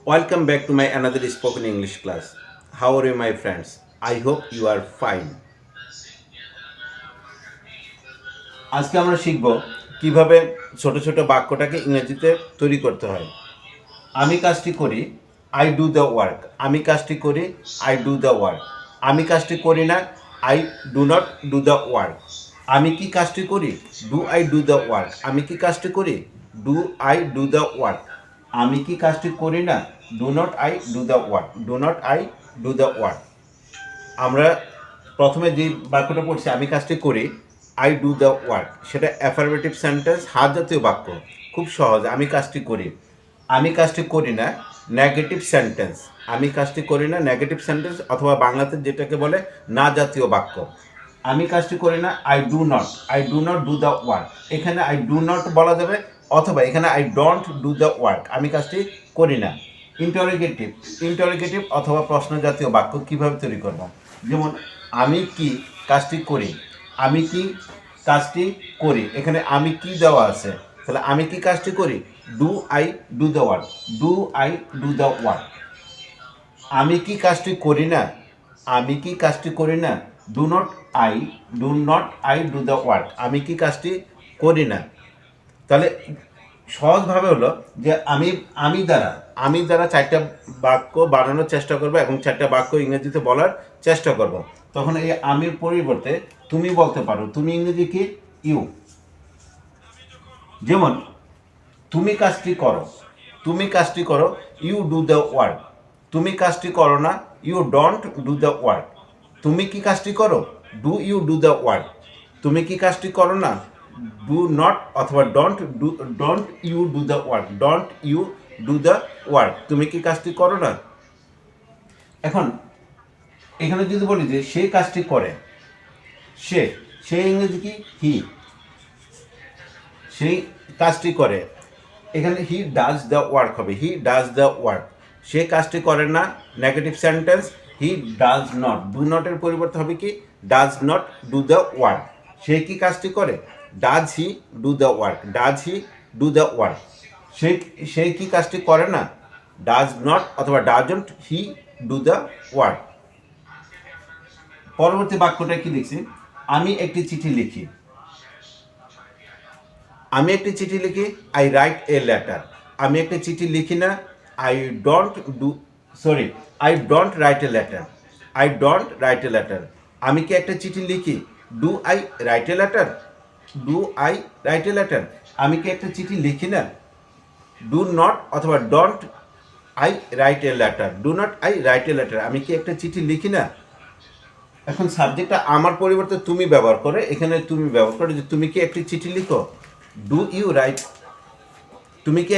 Welcome back to my another spoken English class. How are you, my friends? I hope you are fine. আজকে আমরা শিখব কিভাবে ছোট ছোট বাক্যটাকে ইংরেজিতে তৈরি করতে হয়। আমি কাজটি করি, আই ডু দ্য ওয়ার্ক। আমি কাজটি করি, আই ডু দ্য ওয়ার্ক। আমি কাজটি করি না, I do not do the work. আমি কি কাজটি করি, do I do the work. আমি কি কাজটি করি, do I do the work. আমি কি কাজটি করি না, do not I do the work. Do not I do the work. আমরা প্রথমে যে বাক্যটা পড়ছি, আমি কাজটি করি, আই ডু দ্য ওয়ার্ক, সেটা অ্যাফারমেটিভ সেন্টেন্স, হাত জাতীয় বাক্য, খুব সহজ। আমি কাজটি করি, আমি কাজটি করি না, নেগেটিভ সেন্টেন্স। আমি কাজটি করি না নেগেটিভ সেন্টেন্স, অথবা বাংলাতে যেটাকে বলে না জাতীয় বাক্য। আমি কাজটি করি না, I do not do the work. এখানে আই ডু নট বলা যাবে, অথবা এখানে I don't do the work. আমি কাজটি করি না। ইন্টারোগেটিভ অথবা প্রশ্ন জাতীয় বাক্য কীভাবে তৈরি করব? যেমন আমি কি কাজটি করি, আমি কি কাজটি করি, এখানে আমি কি দেওয়া আছে, তাহলে আমি কি কাজটি করি, do I do the work. Do I do the work. আমি কি কাজটি করি না, আমি কি কাজটি করি না, do not I do the work. আমি কি কাজটি করি না। তাহলে সহজভাবে হলো যে আমি দ্বারা চারটা বাক্য বানানোর চেষ্টা করবো এবং চারটা বাক্য ইংরেজিতে বলার চেষ্টা করব। তখন এই আমির পরিবর্তে তুমি বলতে পারো। তুমি ইংরেজি কি, ইউ। যেমন তুমি কাজটি করো, তুমি কাজটি করো, ইউ ডু দ্য ওয়ার্ক। তুমি কাজটি করো না, you don't do the work. তুমি কি কাজটি করো, do you do the work. তুমি কি কাজটি করো না, ডু নট অথবা don't you do the work. Don't you do the work. তুমি কি কাজটি করো না। এখন এখানে যদি বলি যে সে কাজটি করে, সে ইংরেজি কি, হি। সেই কাজটি করে, এখানে হি ডাজ দ্য ওয়ার্ক হবে, হি ডাজ দ্য ওয়ার্ক। সে কাজটি করে না, negative sentence, he does not. Do নটের পরিবর্তে হবে কি, does not do the work. সে কি কাজটি করে, does he do the work. Does he do the work. সে কি কাজটি করে না, ডাজ নট অথবা doesn't he do the work. পরবর্তী বাক্যটা কি লিখছি, আমি একটি চিঠি লিখি। আমি একটি চিঠি লিখি, আই রাইট এ লেটার। আমি একটি চিঠি লিখি না, I don't write a letter. I don't write a letter. আমি কি একটা চিঠি লিখি, do I write a letter. Do I write a letter. আমি কি একটা চিঠি লিখি না, ডু নট অথবা don't I write a letter. Do not I write a letter. আমি কি একটা চিঠি লিখি না। এখন সাবজেক্টটা আমার পরিবর্তে তুমি ব্যবহার করে, এখানে তুমি ব্যবহার করে যে তুমি কি একটি চিঠি লিখো, ডু ইউ রাইট। তুমি কি